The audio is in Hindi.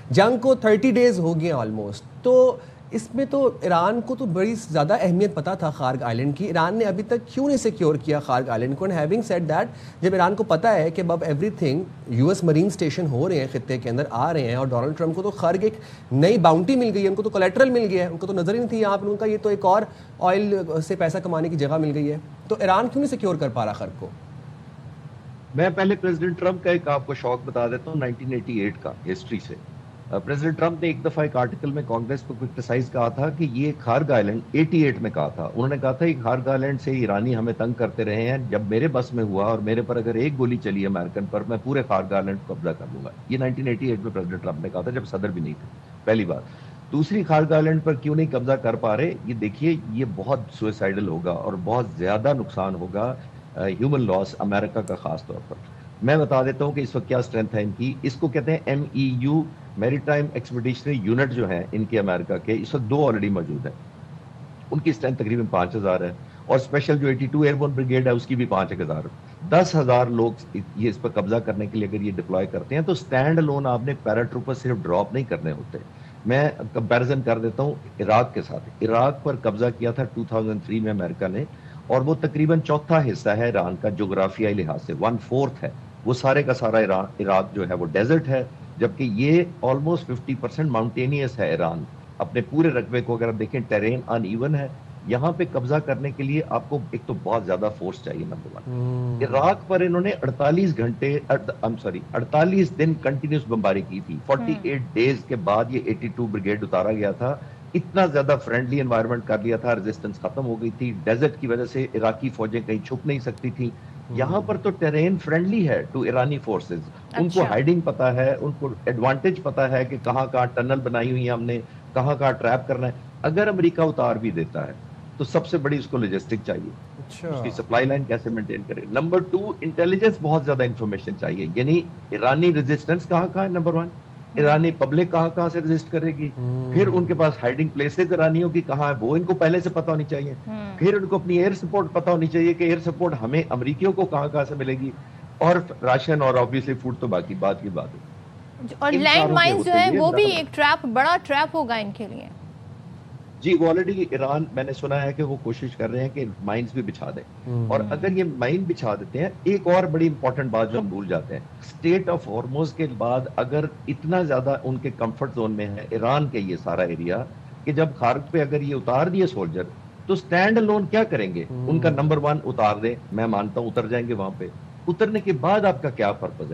जंग को 30 डेज हो गए ऑलमोस्ट। तो इसमें तो ईरान को तो बड़ी ज़्यादा अहमियत पता था खार्ग आइलैंड की, ईरान ने अभी तक क्यों नहीं सिक्योर किया खार्ग आइलैंड को? एंड हैविंग सेड दैट, जब ईरान को पता है कि अब एवरीथिंग यूएस मरीन स्टेशन हो रहे हैं, खित्ते के अंदर आ रहे हैं, और डोनाल्ड ट्रंप को तो खार्ग एक नई बाउंटी मिल गई है, उनको तो कोलेट्रल मिल गया है, उनको तो नजर ही नहीं थी यहाँ पर, उनका ये तो एक और ऑयल से पैसा कमाने की जगह मिल गई है। तो ईरान क्यों नहीं सिक्योर कर पा रहा खार्ग को? मैं पहले प्रेसिडेंट ट्रंप का एक आपको शौक बता देता हूँ 1988 का, हिस्ट्री से। प्रेसिडेंट ट्रंप ने एक दफा एक आर्टिकल में कांग्रेस को क्रिटिसाइज कहा था कि ये खार्ग आइलैंड 88 में कहा था, उन्होंने कहा था कि खार्ग आइलैंड से ईरानी हमें तंग करते रहे हैं, जब मेरे बस में हुआ और मेरे पर अगर एक गोली चली अमेरिकन पर, मैं पूरे खार्ग आइलैंड को कब्जा कर लूंगा। ये 1988 में प्रेसिडेंट ट्रंप ने कहा था, जब सदर भी नहीं थे, पहली बात। दूसरी, खार्ग आइलैंड पर क्यों नहीं कब्जा कर पा रहे, ये देखिए, ये बहुत सुइसाइडल होगा और बहुत ज्यादा नुकसान होगा, ह्यूमन लॉस अमेरिका का खास तौर पर। मैं बता देता हूं कि इस वक्त क्या स्ट्रेंथ है इनकी। इसको कहते हैं MEU, मैरीटाइम एक्सपीडिशनरी यूनिट जो है इनके अमेरिका के, इस वक्त 2 ऑलरेडी मौजूद है। उनकी स्ट्रेंथ तकरीबन 5000 है, और स्पेशल जो 82 एयरबोर्न ब्रिगेड है उसकी भी 5000। 10,000 लोग ये इस पर कब्जा करने के लिए अगर ये डिप्लॉय करते हैं, तो स्टैंड अलोन आपने पैराट्रूपर सिर्फ ड्रॉप नहीं करने होते। मैं कंपैरिजन कर देता हूं इराक के साथ। इराक पर कब्जा किया था 2003 में अमेरिका ने, और वो तकरीबन चौथा हिस्सा है ईरान का जोग्राफियाई लिहाज से, 1/4 है वो सारे का सारा। इराक जो है वो डेजर्ट है, जबकि ये ऑलमोस्ट 50% माउंटेनियस है। ईरान अपने पूरे रकबे को अगर आप देखें, टेरेन अनइवन है। यहाँ पे कब्जा करने के लिए आपको एक तो बहुत ज्यादा फोर्स चाहिए, नंबर 1। इराक पर इन्होंने 48 दिन कंटिन्यूस बमबारी की थी। 48 डेज के बाद ये 82 ब्रिगेड उतारा गया था। इतना ज्यादा फ्रेंडली एनवायरनमेंट कर लिया था, रेजिस्टेंस खत्म हो गई थी, डेजर्ट की वजह से इराकी फौजें कहीं छुप नहीं सकती थी। यहाँ पर तो टेरेन फ्रेंडली है टू ईरानी फोर्सेस। उनको हाइडिंग पता है, उनको एडवांटेज पता है कि कहाँ कहाँ टनल बनाई हुई है हमने, कहाँ कहाँ ट्रैप करना है। अगर अमेरिका उतार भी देता है तो सबसे बड़ी उसको लॉजिस्टिक चाहिए, उसकी सप्लाई लाइन कैसे मेंटेन करे। नंबर 2, इंटेलिजेंस, बहुत ज्यादा इंफॉर्मेशन चाहिए, यानी ईरानी रेजिस्टेंस कहाँ कहाँ है, नंबर 1। ईरानी पब्लिक कहाँ कहाँ से रेजिस्ट करेगी, फिर उनके पास हाइडिंग प्लेसेस ईरानियों की कहाँ है, वो इनको पहले से पता होनी चाहिए। फिर उनको अपनी एयर सपोर्ट पता होनी चाहिए कि एयर सपोर्ट हमें अमेरिकियों को कहाँ कहाँ से मिलेगी, और राशन और ऑब्वियसली फूड तो बाकी बात की बात है। और लैंड माइंस जो है वो भी एक ट्रैप, बड़ा ट्रैप होगा इनके लिए। जी, वो ऑलरेडी ईरान, मैंने सुना है कि वो कोशिश कर रहे हैं कि माइंस भी बिछा दें। और अगर ये माइन बिछा देते हैं, एक और बड़ी इंपॉर्टेंट बात जो हम भूल जाते हैं, स्टेट ऑफ हॉर्मुज के बाद अगर इतना ज्यादा उनके कंफर्ट जोन में है ईरान के ये सारा एरिया, कि जब खार्ग पे अगर ये उतार दिए सोल्जर, तो स्टैंड अलोन क्या करेंगे? उनका नंबर 1 उतार दें, मैं मानता हूं उतर जाएंगे वहां पे। उतरने के बाद आपका क्या पर्पज है?